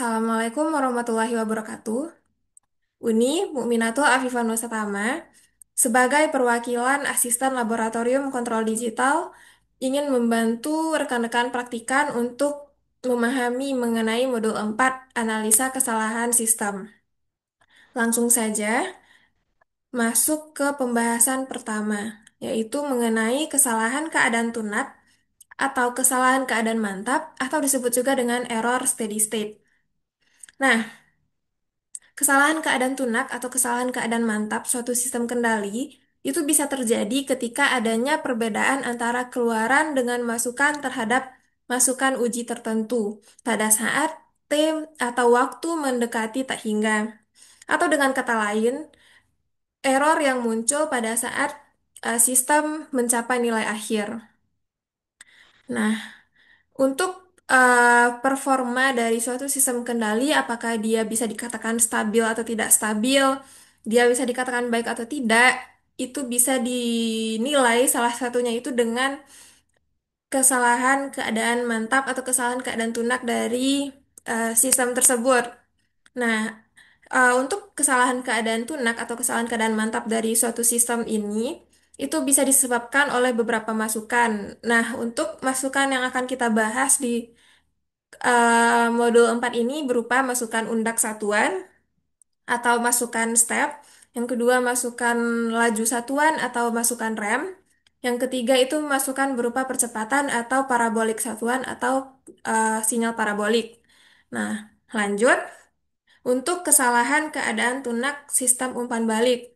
Assalamualaikum warahmatullahi wabarakatuh. Uni Mukminatul Afifah Nusatama, sebagai perwakilan asisten laboratorium kontrol digital, ingin membantu rekan-rekan praktikan untuk memahami mengenai modul 4 analisa kesalahan sistem. Langsung saja masuk ke pembahasan pertama, yaitu mengenai kesalahan keadaan tunat atau kesalahan keadaan mantap atau disebut juga dengan error steady state. Nah, kesalahan keadaan tunak atau kesalahan keadaan mantap suatu sistem kendali itu bisa terjadi ketika adanya perbedaan antara keluaran dengan masukan terhadap masukan uji tertentu pada saat T atau waktu mendekati tak hingga. Atau dengan kata lain, error yang muncul pada saat sistem mencapai nilai akhir. Nah, untuk performa dari suatu sistem kendali, apakah dia bisa dikatakan stabil atau tidak stabil, dia bisa dikatakan baik atau tidak, itu bisa dinilai salah satunya itu dengan kesalahan keadaan mantap atau kesalahan keadaan tunak dari sistem tersebut. Nah, untuk kesalahan keadaan tunak atau kesalahan keadaan mantap dari suatu sistem ini, itu bisa disebabkan oleh beberapa masukan. Nah, untuk masukan yang akan kita bahas di modul 4 ini berupa masukan undak satuan atau masukan step. Yang kedua, masukan laju satuan atau masukan rem. Yang ketiga itu masukan berupa percepatan atau parabolik satuan atau sinyal parabolik. Nah, lanjut. Untuk kesalahan keadaan tunak sistem umpan balik.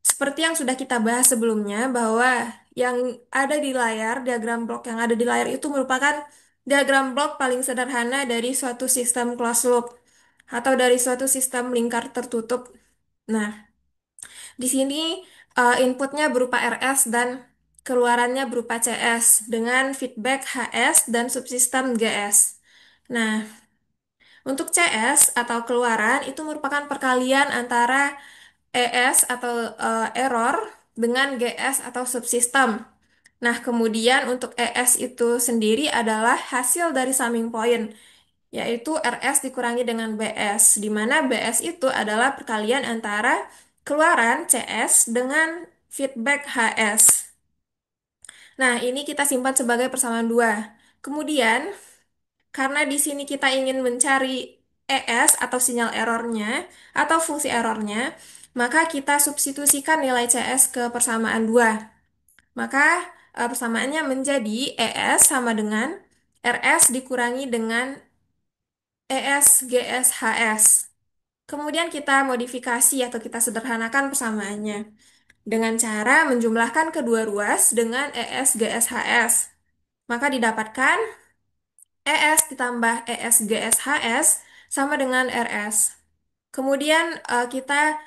Seperti yang sudah kita bahas sebelumnya, bahwa yang ada di layar, diagram blok yang ada di layar itu merupakan diagram blok paling sederhana dari suatu sistem closed loop atau dari suatu sistem lingkar tertutup. Nah, di sini inputnya berupa RS dan keluarannya berupa CS dengan feedback HS dan subsistem GS. Nah, untuk CS atau keluaran itu merupakan perkalian antara ES atau error dengan GS atau subsistem. Nah, kemudian untuk ES itu sendiri adalah hasil dari summing point, yaitu RS dikurangi dengan BS, di mana BS itu adalah perkalian antara keluaran CS dengan feedback HS. Nah, ini kita simpan sebagai persamaan dua. Kemudian, karena di sini kita ingin mencari ES atau sinyal errornya atau fungsi errornya, maka kita substitusikan nilai CS ke persamaan 2. Maka persamaannya menjadi ES sama dengan RS dikurangi dengan ES GS HS. Kemudian kita modifikasi atau kita sederhanakan persamaannya dengan cara menjumlahkan kedua ruas dengan ES GS HS. Maka didapatkan ES ditambah ES GS HS sama dengan RS. Kemudian kita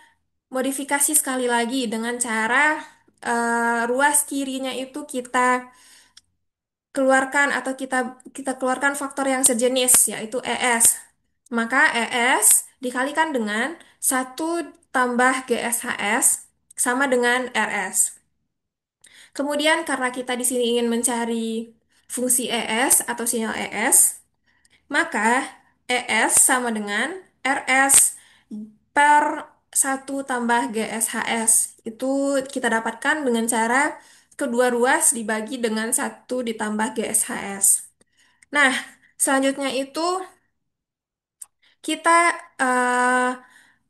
modifikasi sekali lagi dengan cara ruas kirinya itu kita keluarkan atau kita kita keluarkan faktor yang sejenis yaitu ES. Maka ES dikalikan dengan 1 tambah GSHS sama dengan RS. Kemudian karena kita di sini ingin mencari fungsi ES atau sinyal ES, maka ES sama dengan RS per 1 tambah GSHS. Itu kita dapatkan dengan cara kedua ruas dibagi dengan 1 ditambah GSHS. Nah, selanjutnya itu kita eh,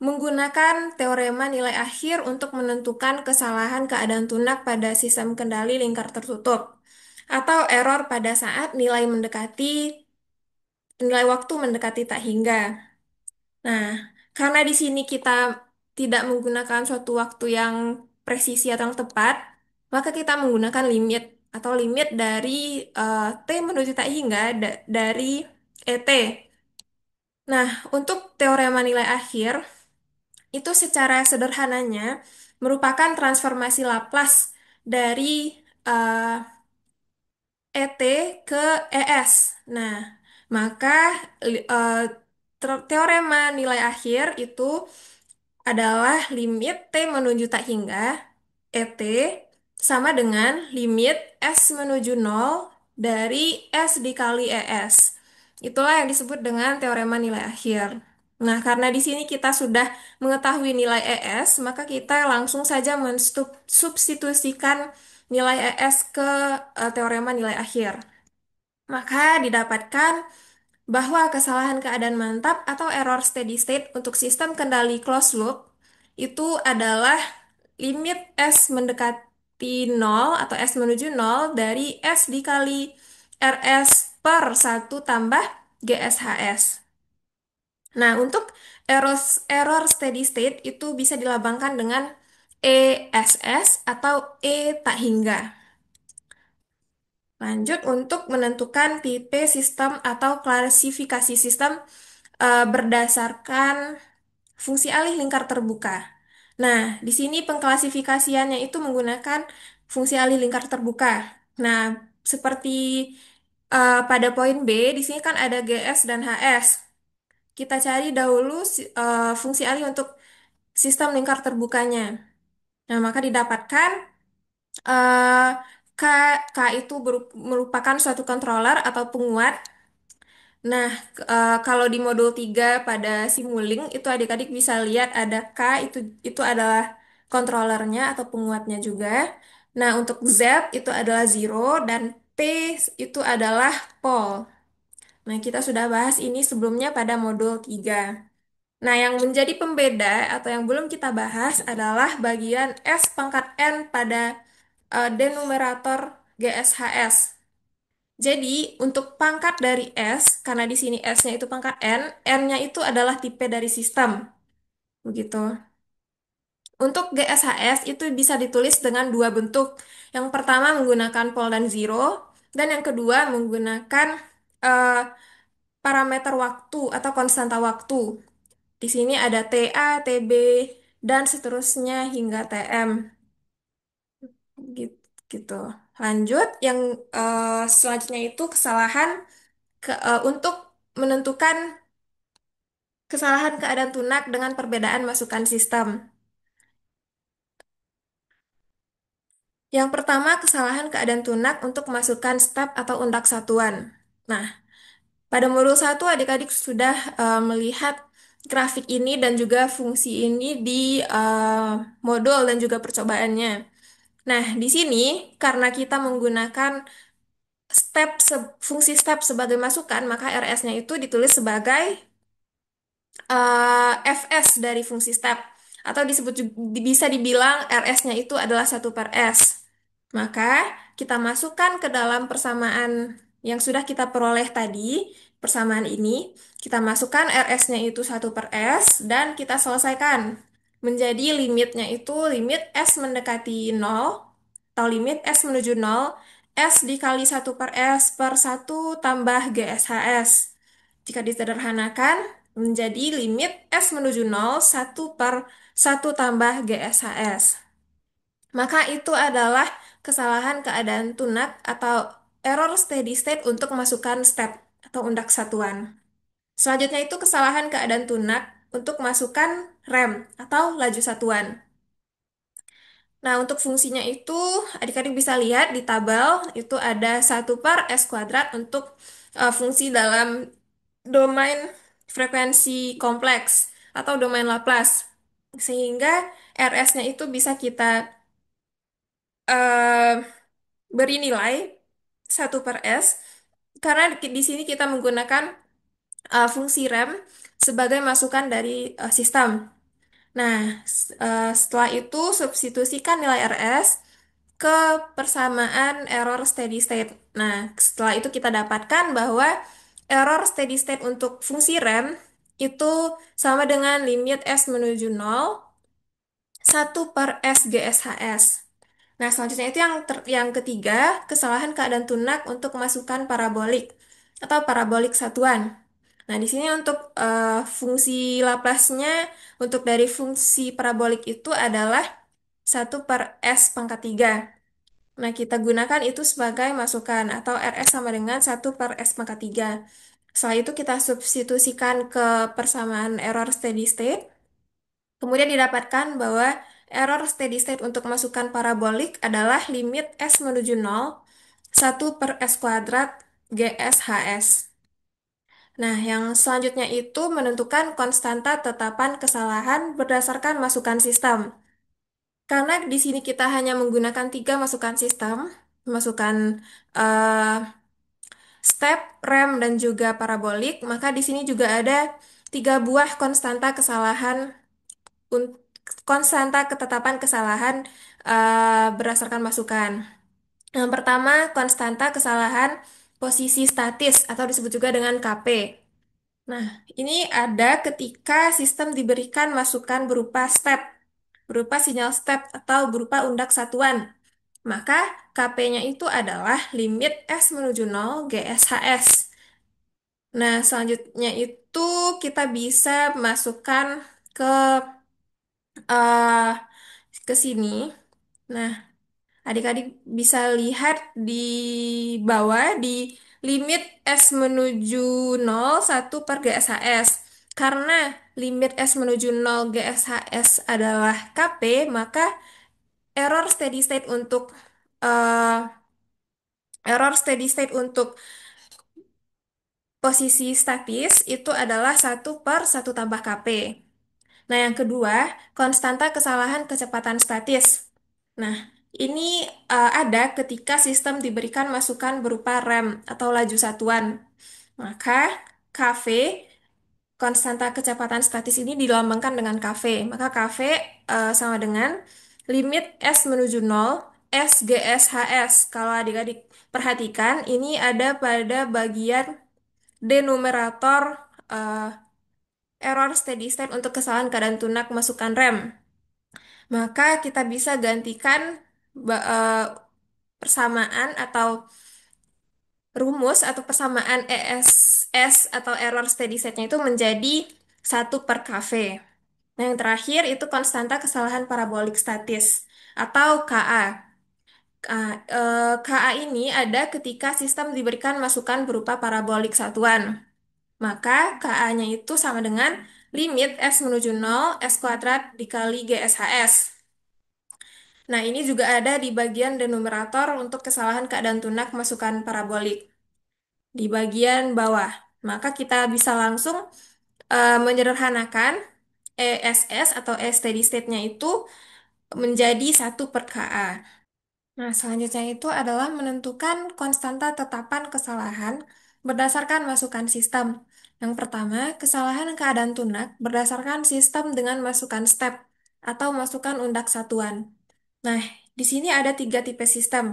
menggunakan teorema nilai akhir untuk menentukan kesalahan keadaan tunak pada sistem kendali lingkar tertutup atau error pada saat nilai waktu mendekati tak hingga. Nah, karena di sini kita tidak menggunakan suatu waktu yang presisi atau yang tepat, maka kita menggunakan limit atau limit dari T menuju tak hingga dari ET. Nah, untuk teorema nilai akhir, itu secara sederhananya merupakan transformasi Laplace dari eh, ET ke ES. Nah, maka teorema nilai akhir itu adalah limit T menuju tak hingga ET sama dengan limit S menuju 0 dari S dikali ES. Itulah yang disebut dengan teorema nilai akhir. Nah, karena di sini kita sudah mengetahui nilai ES, maka kita langsung saja mensubstitusikan nilai ES ke teorema nilai akhir. Maka didapatkan bahwa kesalahan keadaan mantap atau error steady state untuk sistem kendali closed loop itu adalah limit S mendekati nol atau S menuju nol dari S dikali RS per satu tambah GSHS. Nah, untuk error steady state itu bisa dilabangkan dengan ESS atau E tak hingga. Lanjut untuk menentukan tipe sistem atau klasifikasi sistem berdasarkan fungsi alih lingkar terbuka. Nah, di sini pengklasifikasiannya itu menggunakan fungsi alih lingkar terbuka. Nah, seperti pada poin B, di sini kan ada GS dan HS. Kita cari dahulu fungsi alih untuk sistem lingkar terbukanya. Nah, maka didapatkan eh, K, K itu merupakan suatu controller atau penguat. Nah, kalau di modul 3 pada Simulink itu adik-adik bisa lihat ada K itu adalah controllernya atau penguatnya juga. Nah, untuk Z itu adalah zero dan P itu adalah pole. Nah, kita sudah bahas ini sebelumnya pada modul 3. Nah, yang menjadi pembeda atau yang belum kita bahas adalah bagian S pangkat N pada denumerator GSHS. Jadi, untuk pangkat dari S, karena di sini S-nya itu pangkat N, N-nya itu adalah tipe dari sistem. Begitu. Untuk GSHS itu bisa ditulis dengan dua bentuk. Yang pertama menggunakan pol dan zero, dan yang kedua menggunakan eh, parameter waktu atau konstanta waktu. Di sini ada TA, TB, dan seterusnya hingga TM. Gitu. gitu. Lanjut, yang selanjutnya itu kesalahan untuk menentukan kesalahan keadaan tunak dengan perbedaan masukan sistem. Yang pertama, kesalahan keadaan tunak untuk masukkan step atau undak satuan. Nah, pada modul satu adik-adik sudah melihat grafik ini dan juga fungsi ini di modul dan juga percobaannya. Nah, di sini karena kita menggunakan fungsi step sebagai masukan, maka RS-nya itu ditulis sebagai fs dari fungsi step atau bisa dibilang rs-nya itu adalah satu per s. Maka kita masukkan ke dalam persamaan yang sudah kita peroleh tadi, persamaan ini, kita masukkan rs-nya itu satu per s dan kita selesaikan. Menjadi limitnya itu limit s mendekati nol atau limit s menuju nol s dikali satu per s per satu tambah GSHS. Jika disederhanakan, menjadi limit S menuju nol 1 per 1 tambah GSHS. Maka itu adalah kesalahan keadaan tunak atau error steady state untuk masukkan step atau undak satuan. Selanjutnya itu kesalahan keadaan tunak untuk masukkan rem atau laju satuan. Nah, untuk fungsinya itu adik-adik bisa lihat di tabel itu ada 1 per s² untuk fungsi dalam domain frekuensi kompleks atau domain Laplace. Sehingga RS-nya itu bisa kita eh, beri nilai 1 per s karena di sini kita menggunakan fungsi rem sebagai masukan dari sistem. Nah, setelah itu substitusikan nilai RS ke persamaan error steady state. Nah, setelah itu kita dapatkan bahwa error steady state untuk fungsi rem itu sama dengan limit S menuju nol 1 per s GSHS. Nah, selanjutnya itu yang ketiga, kesalahan keadaan tunak untuk masukkan parabolik atau parabolik satuan. Nah, di sini untuk fungsi Laplace-nya untuk dari fungsi parabolik itu adalah 1 per s pangkat 3. Nah, kita gunakan itu sebagai masukan atau RS sama dengan 1 per s pangkat 3. Setelah itu kita substitusikan ke persamaan error steady state. Kemudian didapatkan bahwa error steady state untuk masukan parabolik adalah limit S menuju nol 1 per s kuadrat GSHS. Nah, yang selanjutnya itu menentukan konstanta tetapan kesalahan berdasarkan masukan sistem. Karena di sini kita hanya menggunakan tiga masukan sistem, masukan eh, step, rem, dan juga parabolik, maka di sini juga ada tiga buah konstanta kesalahan, un- konstanta ketetapan kesalahan berdasarkan masukan. Yang pertama, konstanta kesalahan posisi statis atau disebut juga dengan KP. Nah, ini ada ketika sistem diberikan masukan berupa step, berupa sinyal step atau berupa undak satuan. Maka KP-nya itu adalah limit S menuju 0 GSHS. Nah, selanjutnya itu kita bisa masukkan ke eh, ke sini. Nah, adik-adik bisa lihat di bawah di limit S menuju 0 1 per GSHS. Karena limit S menuju 0 GSHS adalah KP, maka error steady state untuk eh, error steady state untuk posisi statis itu adalah 1 per 1 tambah KP. Nah, yang kedua, konstanta kesalahan kecepatan statis. Nah, ini ada ketika sistem diberikan masukan berupa rem atau laju satuan. Maka KV, konstanta kecepatan statis ini dilambangkan dengan KV. Maka KV sama dengan limit S menuju 0 SGSHS. Kalau adik-adik perhatikan, ini ada pada bagian denumerator eh, error steady state untuk kesalahan keadaan tunak masukan rem. Maka kita bisa gantikan persamaan atau rumus atau persamaan ESS atau error steady state-nya itu menjadi 1 per kV. Nah, yang terakhir itu konstanta kesalahan parabolik statis atau KA. KA ini ada ketika sistem diberikan masukan berupa parabolik satuan. Maka KA-nya itu sama dengan limit S menuju 0 S kuadrat dikali GSHS. Nah, ini juga ada di bagian denumerator untuk kesalahan keadaan tunak masukan parabolik di bagian bawah. Maka kita bisa langsung menyederhanakan ESS atau E steady state-nya itu menjadi 1 per KA. Nah, selanjutnya itu adalah menentukan konstanta tetapan kesalahan berdasarkan masukan sistem. Yang pertama, kesalahan keadaan tunak berdasarkan sistem dengan masukan step atau masukan undak satuan. Nah, di sini ada tiga tipe sistem,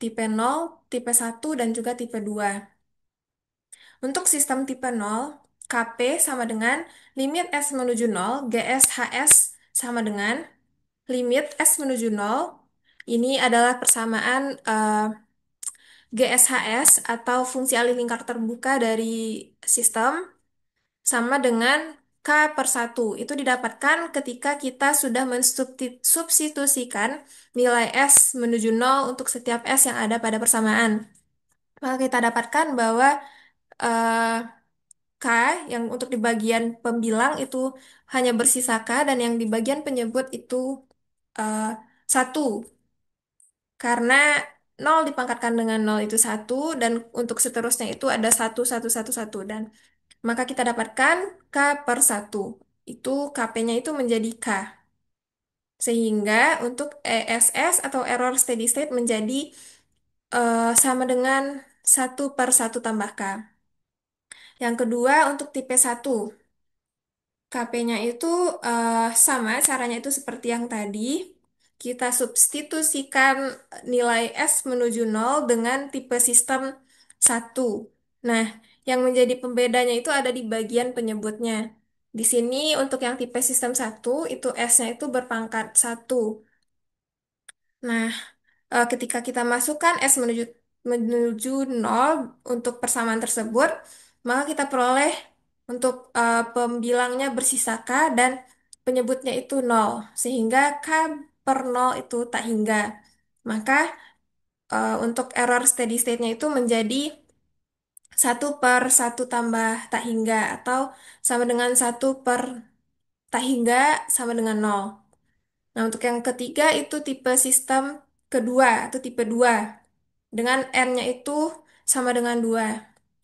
tipe 0, tipe 1, dan juga tipe 2. Untuk sistem tipe 0, KP sama dengan limit S menuju 0, GSHS sama dengan limit S menuju 0. Ini adalah persamaan GSHS atau fungsi alih lingkar terbuka dari sistem sama dengan K per 1. Itu didapatkan ketika kita sudah mensubstitusikan nilai S menuju 0 untuk setiap S yang ada pada persamaan. Maka kita dapatkan bahwa eh, K yang untuk di bagian pembilang itu hanya bersisa K dan yang di bagian penyebut itu eh, 1. Karena 0 dipangkatkan dengan 0 itu 1 dan untuk seterusnya itu ada 1 1 1 1 dan maka kita dapatkan K per 1. Itu KP-nya itu menjadi K. Sehingga untuk ESS atau error steady state menjadi sama dengan 1 per 1 tambah K. Yang kedua untuk tipe 1. KP-nya itu sama, caranya itu seperti yang tadi. Kita substitusikan nilai S menuju 0 dengan tipe sistem 1. Nah, yang menjadi pembedanya itu ada di bagian penyebutnya. Di sini untuk yang tipe sistem 1 itu S-nya itu berpangkat 1. Nah, ketika kita masukkan S menuju 0 untuk persamaan tersebut, maka kita peroleh untuk pembilangnya bersisa K dan penyebutnya itu 0, sehingga K per 0 itu tak hingga. Maka untuk error steady state-nya itu menjadi 1 per 1 tambah tak hingga atau sama dengan 1 per tak hingga sama dengan 0. Nah, untuk yang ketiga itu tipe sistem kedua atau tipe 2 dengan R-nya itu sama dengan 2.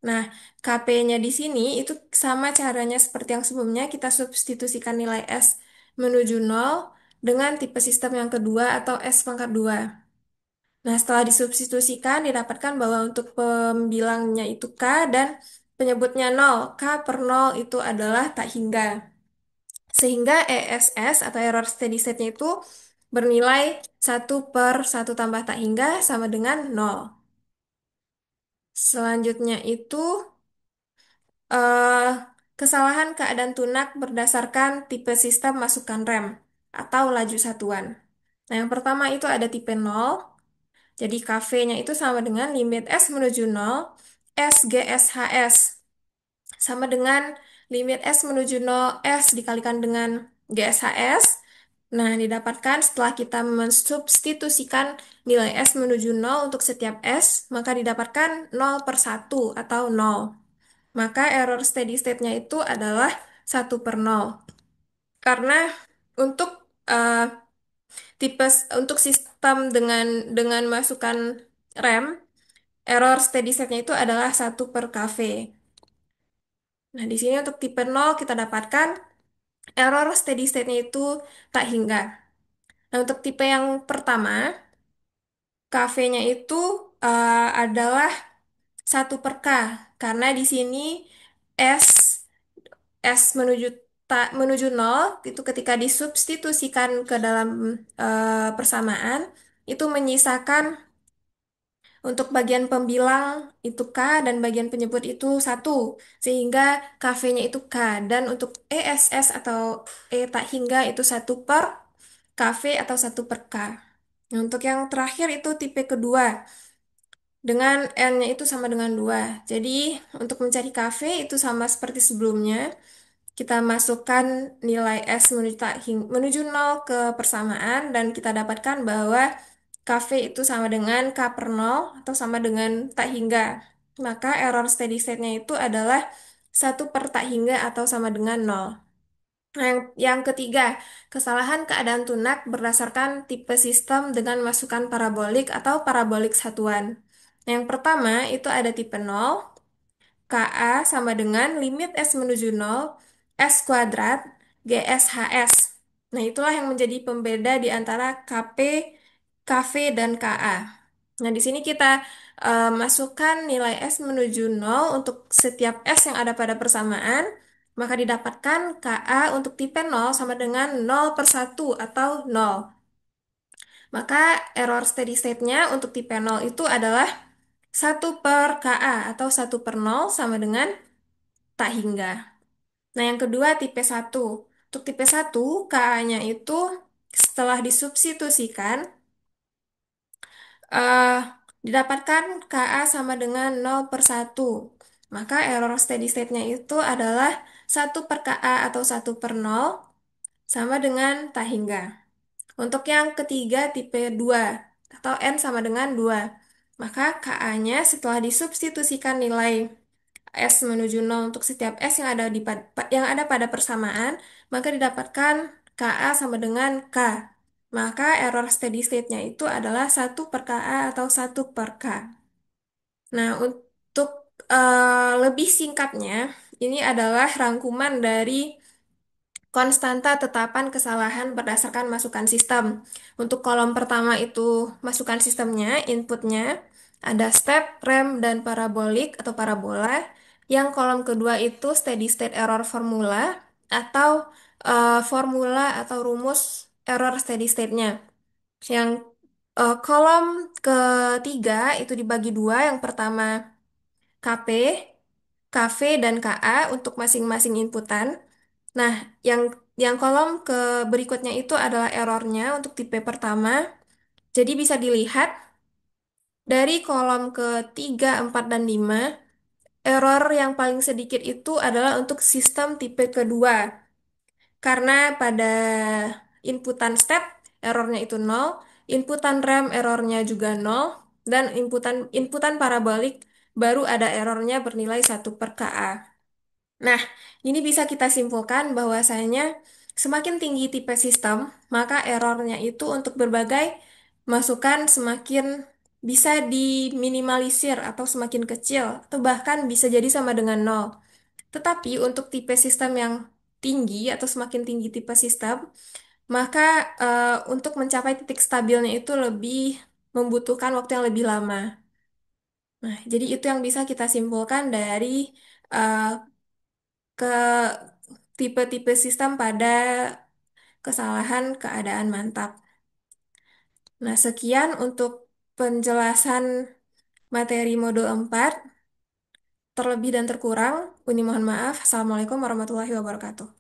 Nah, KP-nya di sini itu sama caranya seperti yang sebelumnya, kita substitusikan nilai S menuju nol dengan tipe sistem yang kedua atau S pangkat 2. Nah, setelah disubstitusikan, didapatkan bahwa untuk pembilangnya itu K dan penyebutnya nol. K per nol itu adalah tak hingga. Sehingga ESS atau error steady state-nya itu bernilai 1/1 tambah tak hingga sama dengan nol. Selanjutnya itu eh, kesalahan keadaan tunak berdasarkan tipe sistem masukan rem atau laju satuan. Nah, yang pertama itu ada tipe nol. Jadi KV-nya itu sama dengan limit S menuju nol S GSHS. Sama dengan limit S menuju nol S dikalikan dengan GSHS. Nah, didapatkan setelah kita mensubstitusikan nilai S menuju nol untuk setiap S, maka didapatkan 0/1 atau nol. Maka error steady state-nya itu adalah 1/0. Karena untuk eh, untuk sistem dengan masukan rem, error steady state-nya itu adalah 1/kV. Nah, di sini untuk tipe nol kita dapatkan error steady state-nya itu tak hingga. Nah, untuk tipe yang pertama, KV-nya itu adalah 1/K. Karena di sini S S menuju nol itu ketika disubstitusikan ke dalam persamaan itu menyisakan untuk bagian pembilang itu K dan bagian penyebut itu satu sehingga KV-nya itu K dan untuk ESS atau E tak hingga itu 1/KV atau 1/K. Nah, untuk yang terakhir itu tipe kedua dengan N-nya itu sama dengan 2. Jadi untuk mencari KV itu sama seperti sebelumnya. Kita masukkan nilai S menuju nol ke persamaan dan kita dapatkan bahwa KV itu sama dengan K per nol atau sama dengan tak hingga. Maka error steady state-nya itu adalah 1/tak hingga atau sama dengan nol. Nah, yang ketiga, kesalahan keadaan tunak berdasarkan tipe sistem dengan masukan parabolik atau parabolik satuan. Nah, yang pertama itu ada tipe nol. KA sama dengan limit S menuju nol S kuadrat GSHS. Nah, itulah yang menjadi pembeda di antara KP, KV, dan KA. Nah, di sini kita masukkan nilai S menuju nol untuk setiap S yang ada pada persamaan, maka didapatkan KA untuk tipe nol sama dengan 0/1 atau nol. Maka error steady state-nya untuk tipe nol itu adalah 1/KA atau 1/0 sama dengan tak hingga. Nah, yang kedua tipe satu. Untuk tipe satu KA-nya itu setelah disubstitusikan, eh, didapatkan KA sama dengan 0/1. Maka error steady state-nya itu adalah 1/KA atau 1/0 sama dengan tak hingga. Untuk yang ketiga tipe 2 atau N sama dengan 2. Maka KA-nya setelah disubstitusikan nilai S menuju nol untuk setiap S yang ada yang ada pada persamaan, maka didapatkan KA sama dengan K. Maka error steady state-nya itu adalah 1/KA atau 1/K. Nah, untuk lebih singkatnya, ini adalah rangkuman dari konstanta tetapan kesalahan berdasarkan masukan sistem. Untuk kolom pertama itu masukan sistemnya, inputnya, ada step, rem, dan parabolik atau parabola. Yang kolom kedua itu steady state error formula atau formula atau rumus error steady state-nya. Yang kolom ketiga itu dibagi dua. Yang pertama KP, KV, dan KA untuk masing-masing inputan. Nah, yang kolom ke berikutnya itu adalah errornya untuk tipe pertama. Jadi bisa dilihat dari kolom ketiga, 4, dan 5, error yang paling sedikit itu adalah untuk sistem tipe kedua. Karena pada inputan step errornya itu nol, inputan rem errornya juga nol, dan inputan parabolik baru ada errornya bernilai 1/KA. Nah, ini bisa kita simpulkan bahwasanya semakin tinggi tipe sistem, maka errornya itu untuk berbagai masukan semakin bisa diminimalisir atau semakin kecil, atau bahkan bisa jadi sama dengan nol. Tetapi untuk tipe sistem yang tinggi atau semakin tinggi tipe sistem, maka untuk mencapai titik stabilnya itu lebih membutuhkan waktu yang lebih lama. Nah, jadi itu yang bisa kita simpulkan dari eh, ke tipe-tipe sistem pada kesalahan keadaan mantap. Nah, sekian untuk penjelasan materi modul 4. Terlebih dan terkurang, Uni mohon maaf. Assalamualaikum warahmatullahi wabarakatuh.